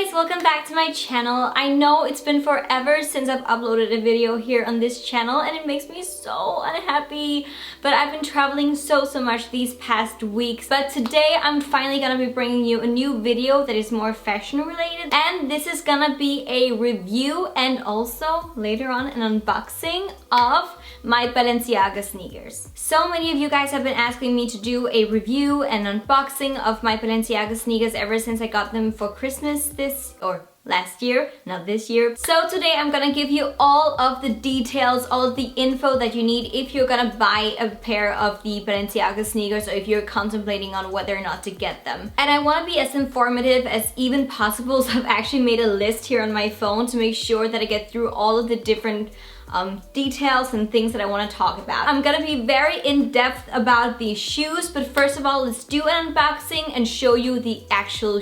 guys, welcome back to my channel. I know it's been forever since I've uploaded a video here on this channel and it makes me so unhappy, but I've been traveling so much these past weeks. But today I'm finally gonna be bringing you a new video that is more fashion related, and this is gonna be a review and also later on an unboxing of my Balenciaga sneakers. So many of you guys have been asking me to do a review and unboxing of my Balenciaga sneakers ever since I got them for Christmas last year, not this year. So today I'm gonna give you all of the details, all of the info that you need if you're gonna buy a pair of the Balenciaga sneakers or if you're contemplating on whether or not to get them. And I wanna be as informative as even possible, so I've actually made a list here on my phone to make sure that I get through all of the different details and things that I want to talk about. I'm gonna be very in-depth about these shoes, but first of all, let's do an unboxing and show you the actual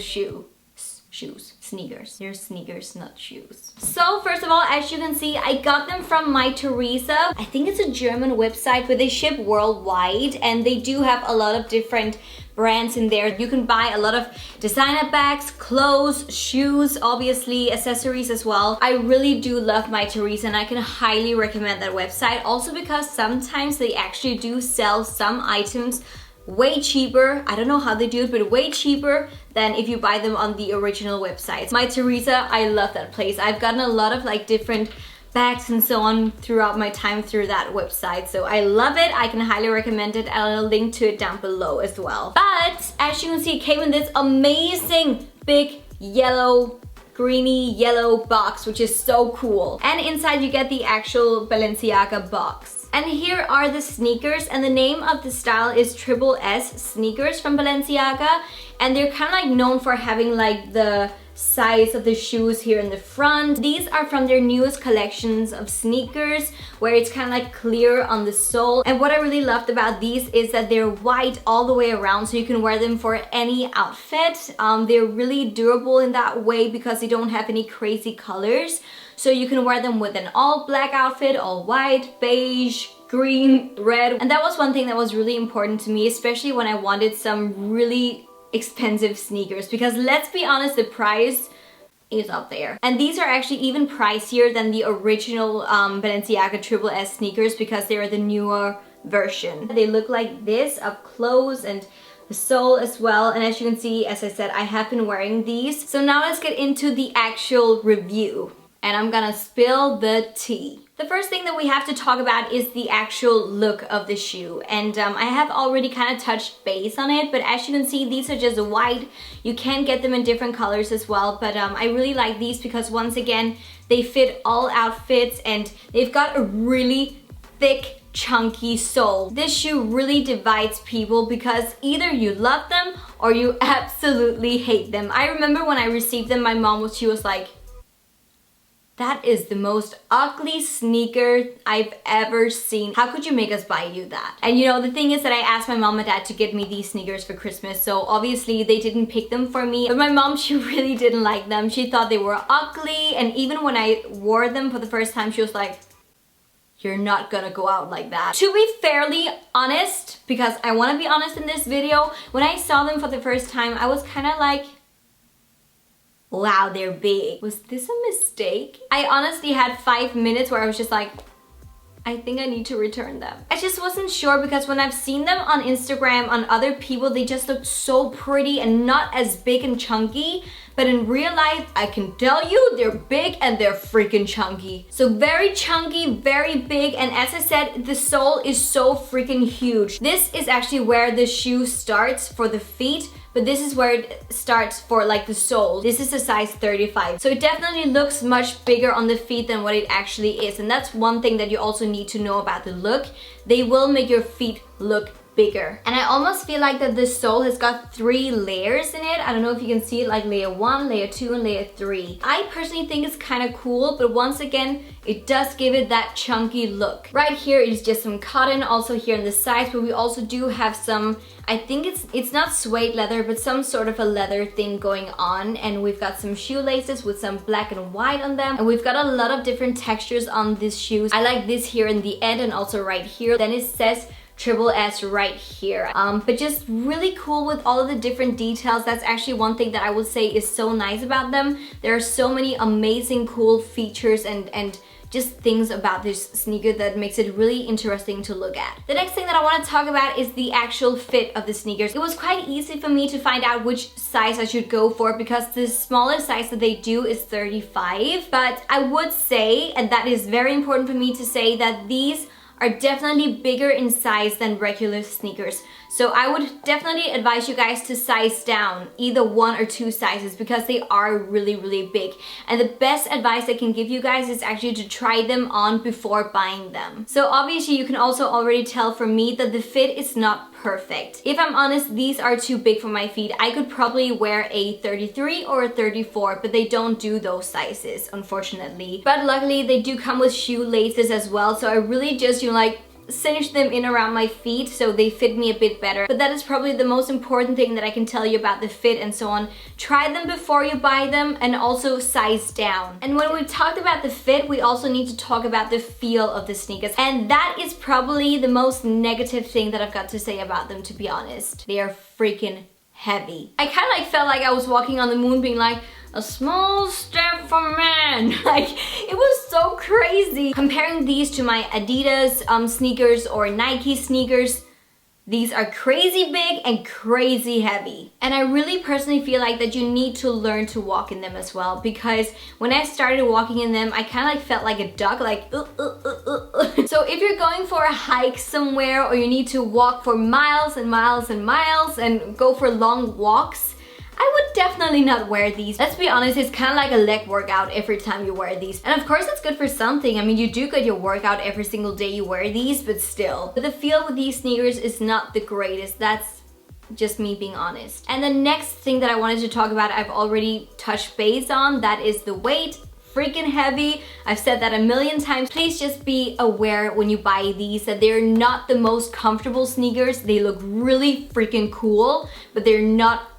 sneakers. They're sneakers, not shoes. So first of all, as you can see, I got them from My Teresa. I think it's a German website, but they ship worldwide and they do have a lot of different brands in there. You can buy a lot of designer bags, clothes, shoes, obviously accessories as well. I really do love My Teresa and I can highly recommend that website, also because sometimes they actually do sell some items way cheaper. I don't know how they do it, but way cheaper than if you buy them on the original websites. My Teresa, I love that place. I've gotten a lot of like different bags and so on throughout my time through that website, so I love it. I can highly recommend it, and I'll link to it down below as well. But as you can see, it came in this amazing big yellow, greeny yellow box, which is so cool. And inside you get the actual Balenciaga box. And here are the sneakers, and the name of the style is Triple S sneakers from Balenciaga, and they're kind of like known for having like the size of the shoes here in the front. These are from their newest collections of sneakers where it's kind of like clear on the sole. And what I really loved about these is that they're white all the way around, so you can wear them for any outfit. They're really durable in that way because they don't have any crazy colors. So you can wear them with an all black outfit, all white, beige, green, red. And that was one thing that was really important to me, especially when I wanted some really expensive sneakers, because let's be honest, the price is up there. And these are actually even pricier than the original Balenciaga Triple S sneakers because they are the newer version. They look like this up close, and the sole as well. And as you can see, as I said, I have been wearing these. So now let's get into the actual review. And I'm gonna spill the tea. The first thing that we have to talk about is the actual look of the shoe. And I have already kind of touched base on it, but as you can see, these are just white. You can get them in different colors as well, but I really like these because once again, they fit all outfits and they've got a really thick, chunky sole. This shoe really divides people because either you love them or you absolutely hate them. I remember when I received them, my mom she was like, "That is the most ugly sneaker I've ever seen. How could you make us buy you that?" And you know, the thing is that I asked my mom and dad to get me these sneakers for Christmas, so obviously they didn't pick them for me. But my mom, she really didn't like them. She thought they were ugly, and even when I wore them for the first time, she was like, "You're not gonna go out like that." To be fairly honest, because I wanna be honest in this video, when I saw them for the first time, I was kinda like, wow, they're big. Was this a mistake? I honestly had 5 minutes where I was just like, I think I need to return them. I just wasn't sure because when I've seen them on Instagram on other people, they just looked so pretty and not as big and chunky. But in real life, I can tell you they're big and they're freaking chunky. So very chunky, very big, and as I said, the sole is so freaking huge. This is actually where the shoe starts for the feet, but this is where it starts for like the sole. This is a size 35. So it definitely looks much bigger on the feet than what it actually is. And that's one thing that you also need to know about the look. They will make your feet look bigger. And I almost feel like that the sole has got 3 layers in it. I don't know if you can see it, like layer 1, layer 2, and layer 3. I personally think it's kind of cool, but once again, it does give it that chunky look. Right here is just some cotton, also here on the sides, but we also do have some, I think it's not suede leather, but some sort of a leather thing going on. And we've got some shoelaces with some black and white on them. And we've got a lot of different textures on these shoes. I like this here in the end and also right here. Then it says Triple S right here. But just really cool with all of the different details. That's actually one thing that I would say is so nice about them. There are so many amazing cool features and just things about this sneaker that makes it really interesting to look at. The next thing that I want to talk about is the actual fit of the sneakers. It was quite easy for me to find out which size I should go for because the smallest size that they do is 35. But I would say, and that is very important for me to say, that these are definitely bigger in size than regular sneakers. So I would definitely advise you guys to size down either 1 or 2 sizes because they are really, really big. And the best advice I can give you guys is actually to try them on before buying them. So obviously you can also already tell from me that the fit is not perfect. If I'm honest, these are too big for my feet. I could probably wear a 33 or a 34, but they don't do those sizes, unfortunately. But luckily they do come with shoelaces as well, so I really just, like, cinch them in around my feet so they fit me a bit better. But that is probably the most important thing that I can tell you about the fit and so on. Try them before you buy them and also size down. And when we talked about the fit, we also need to talk about the feel of the sneakers. And that is probably the most negative thing that I've got to say about them, to be honest. They are freaking heavy. I kind of like felt like I was walking on the moon being like, a small step for man. Like, it was so crazy. Comparing these to my Adidas sneakers or Nike sneakers, these are crazy big and crazy heavy. And I really personally feel like that you need to learn to walk in them as well, because when I started walking in them, I kind of like felt like a duck, like So if you're going for a hike somewhere or you need to walk for miles and miles and miles and go for long walks, I would definitely not wear these. Let's be honest, it's kind of like a leg workout every time you wear these. And of course it's good for something. I mean, you do get your workout every single day you wear these, but still. But the feel with these sneakers is not the greatest. That's just me being honest. And the next thing that I wanted to talk about, I've already touched base on, that is the weight. Freaking heavy. I've said that a million times. Please just be aware when you buy these that they're not the most comfortable sneakers. They look really freaking cool, but they're not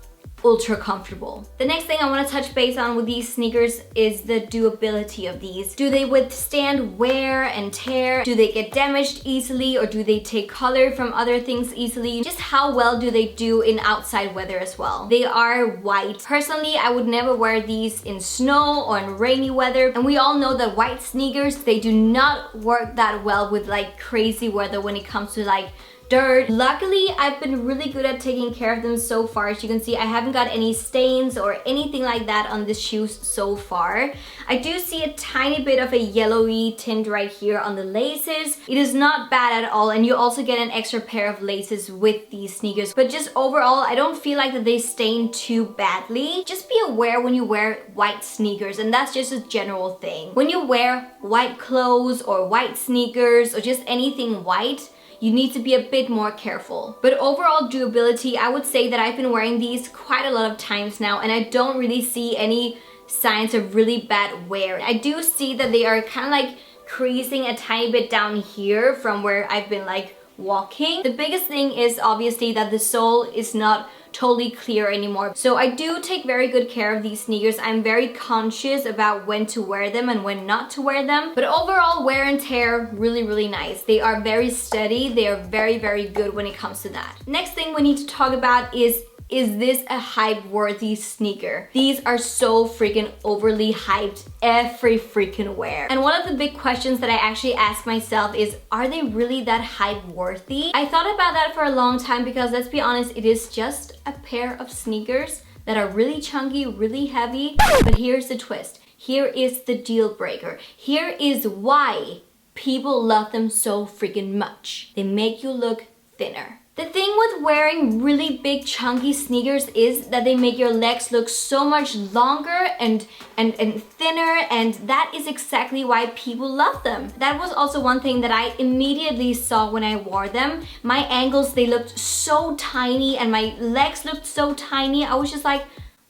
ultra comfortable. The next thing I want to touch base on with these sneakers is the durability of these. Do they withstand wear and tear? Do they get damaged easily, or do they take color from other things easily? Just how well do they do in outside weather as well? They are white. Personally, I would never wear these in snow or in rainy weather, and we all know that white sneakers, they do not work that well with like crazy weather when it comes to like dirt. Luckily, I've been really good at taking care of them so far. As you can see, I haven't got any stains or anything like that on the shoes so far. I do see a tiny bit of a yellowy tint right here on the laces. It is not bad at all, and you also get an extra pair of laces with these sneakers. But just overall, I don't feel like that they stain too badly. Just be aware when you wear white sneakers, and that's just a general thing. When you wear white clothes or white sneakers or just anything white, you need to be a bit more careful. But overall durability, I would say that I've been wearing these quite a lot of times now, and I don't really see any signs of really bad wear. I do see that they are kind of like creasing a tiny bit down here from where I've been like walking. The biggest thing is obviously that the sole is not totally clear anymore. So I do take very good care of these sneakers. I'm very conscious about when to wear them and when not to wear them. But overall, wear and tear, really, really nice. They are very steady. They are very, very good when it comes to that. Next thing we need to talk about is this a hype-worthy sneaker? These are so freaking overly hyped every freaking wear. And one of the big questions that I actually ask myself is, are they really that hype-worthy? I thought about that for a long time because, let's be honest, it is just a pair of sneakers that are really chunky, really heavy. But here's the twist. Here is the deal breaker. Here is why people love them so freaking much. They make you look thinner. The thing with wearing really big chunky sneakers is that they make your legs look so much longer and thinner, and that is exactly why people love them. That was also one thing that I immediately saw when I wore them. My ankles, they looked so tiny and my legs looked so tiny. I was just like,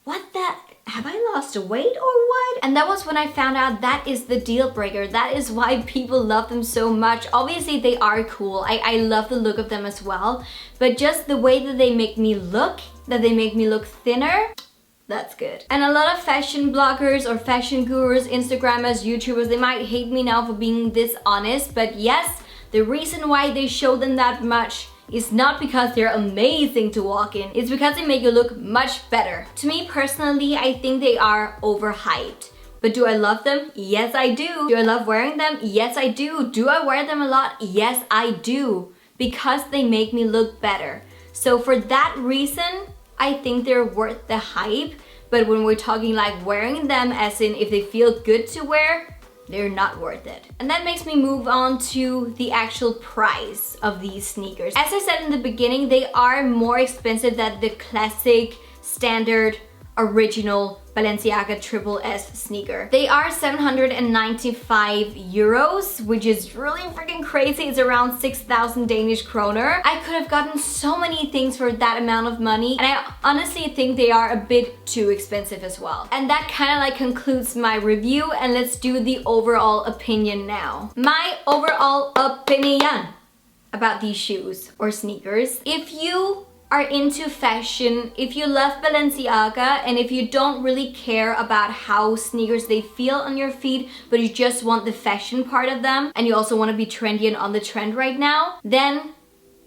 what the? Have I lost weight or what? And that was when I found out that is the deal breaker. That is why people love them so much. Obviously, they are cool. I love the look of them as well. But just the way that they make me look, thinner, that's good. And a lot of fashion bloggers or fashion gurus, Instagrammers, YouTubers, they might hate me now for being this honest. But yes, The reason why they show them that much is not because they're amazing to walk in, it's because they make you look much better. To me personally, I think they are overhyped. But do I love them? Yes, I do. Do I love wearing them? Yes, I do. Do I wear them a lot? Yes, I do. Because they make me look better. So for that reason, I think they're worth the hype. But when we're talking like wearing them as in if they feel good to wear, they're not worth it. And that makes me move on to the actual price of these sneakers. As I said in the beginning, they are more expensive than the classic, standard, original Balenciaga Triple S sneaker. They are 795 euros, which is really freaking crazy. It's around 6,000 Danish kroner. I could have gotten so many things for that amount of money, and I honestly think they are a bit too expensive as well. And that kind of like concludes my review, and let's do the overall opinion now. My overall opinion about these shoes or sneakers. If you are into fashion, if you love Balenciaga, and if you don't really care about how sneakers they feel on your feet, but you just want the fashion part of them, and you also want to be trendy and on the trend right now, then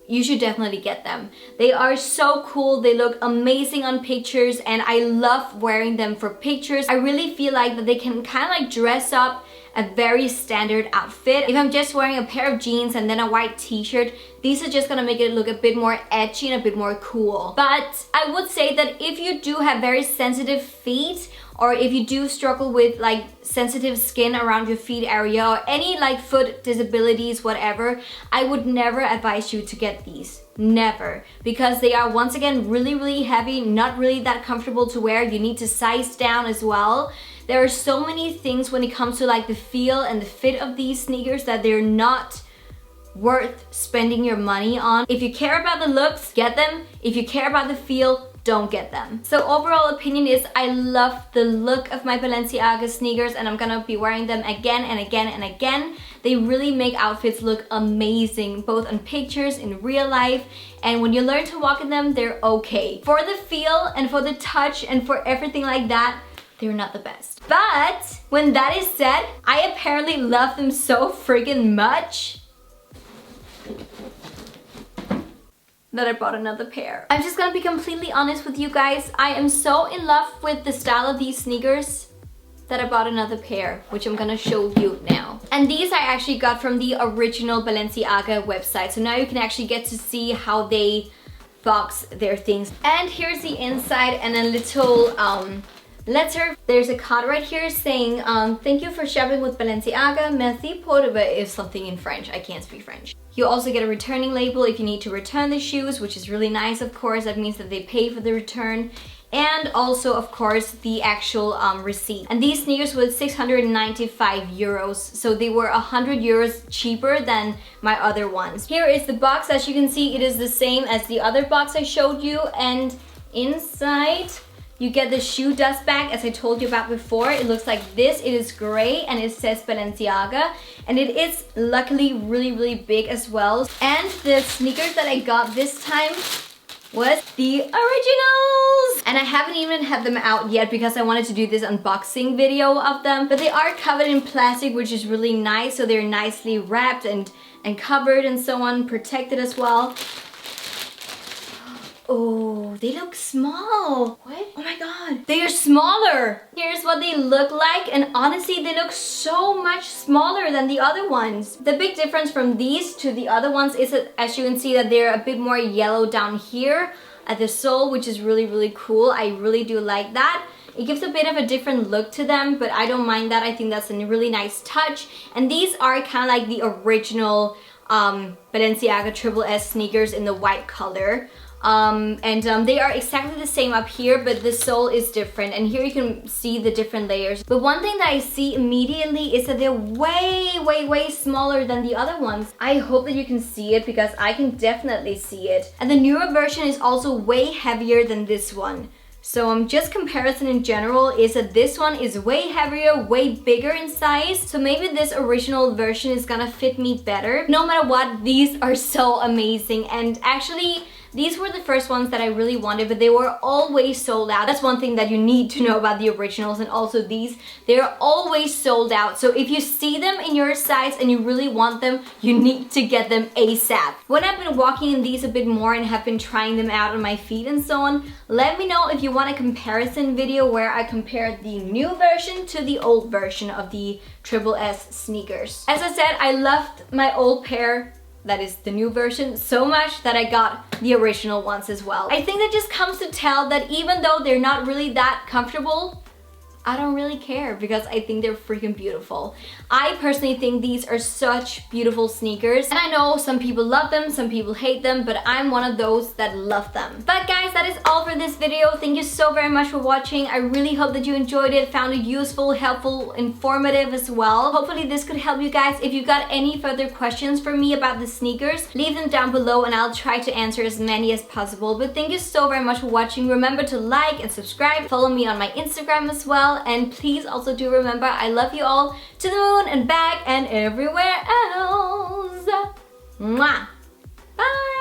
you should definitely get them. They are so cool, they look amazing on pictures, and I love wearing them for pictures. I really feel like that they can kind of like dress up a very standard outfit. If I'm just wearing a pair of jeans and then a white t-shirt, these are just gonna make it look a bit more edgy and a bit more cool. But I would say that if you do have very sensitive feet, or if you do struggle with like sensitive skin around your feet area or any like foot disabilities, whatever, I would never advise you to get these. Never. Because they are once again really heavy, not really that comfortable to wear. You need to size down as well. There are so many things when it comes to like the feel and the fit of these sneakers that they're not worth spending your money on. If you care about the looks, get them. If you care about the feel, don't get them. So overall opinion is I love the look of my Balenciaga sneakers, and I'm gonna be wearing them again and again and again. They really make outfits look amazing, both on pictures, in real life, and when you learn to walk in them, they're okay. For the feel and for the touch and for everything like that, they're not the best. But when that is said, I apparently love them so freaking much that I bought another pair. I'm just gonna be completely honest with you guys. I am so in love with the style of these sneakers that I bought another pair, which I'm gonna show you now. And these I actually got from the original Balenciaga website. So now you can actually get to see how they box their things. And here's the inside and a little letter. There's a card right here saying, thank you for shopping with Balenciaga. Merci pour is something in French. I can't speak French. You also get a returning label if you need to return the shoes, which is really nice, of course. That means that they pay for the return. And also, of course, the actual receipt. And these sneakers were 695 euros. So they were 100 euros cheaper than my other ones. Here is the box. As you can see, it is the same as the other box I showed you. And inside, you get the shoe dust bag, as I told you about before. It looks like this. It is gray and it says Balenciaga. And it is luckily really big as well. And the sneakers that I got this time was the originals. And I haven't even had them out yet because I wanted to do this unboxing video of them. But they are covered in plastic, which is really nice. So they're nicely wrapped and covered and so on, protected as well. Oh, they look small. What? Oh my god. They are smaller. Here's what they look like, and honestly, they look so much smaller than the other ones. The big difference from these to the other ones is that, as you can see, that they're a bit more yellow down here at the sole, which is really cool. I really do like that. It gives a bit of a different look to them, but I don't mind that. I think that's a really nice touch. And these are kind of like the original Balenciaga Triple S sneakers in the white color. They are exactly the same up here, but the sole is different, and here you can see the different layers. But one thing that I see immediately is that they're way smaller than the other ones. I hope that you can see it because I can definitely see it. And the newer version is also way heavier than this one. So just comparison in general is that this one is way heavier, way bigger in size. So maybe this original version is gonna fit me better. No matter what, these are so amazing. And actually, These were the first ones that I really wanted, but they were always sold out. That's one thing that you need to know about the originals, and also these, they're always sold out. So if you see them in your size and you really want them, you need to get them ASAP. When I've been walking in these a bit more and have been trying them out on my feet and so on, let me know if you want a comparison video where I compare the new version to the old version of the Triple S sneakers. As I said, I loved my old pair, that is the new version, so much that I got the original ones as well. I think that just comes to tell that even though they're not really that comfortable, I don't really care because I think they're freaking beautiful. I personally think these are such beautiful sneakers, and I know some people love them, some people hate them, but I'm one of those that love them. But guys, that is all for this video. Thank you so very much for watching. I really hope that you enjoyed it, found it useful, helpful, informative as well. Hopefully this could help you guys. If you got any further questions for me about the sneakers, leave them down below and I'll try to answer as many as possible. But thank you so very much for watching. Remember to like and subscribe. Follow me on my Instagram as well. And please also do remember, I love you all to the moon and back and everywhere else. Mwah. Bye.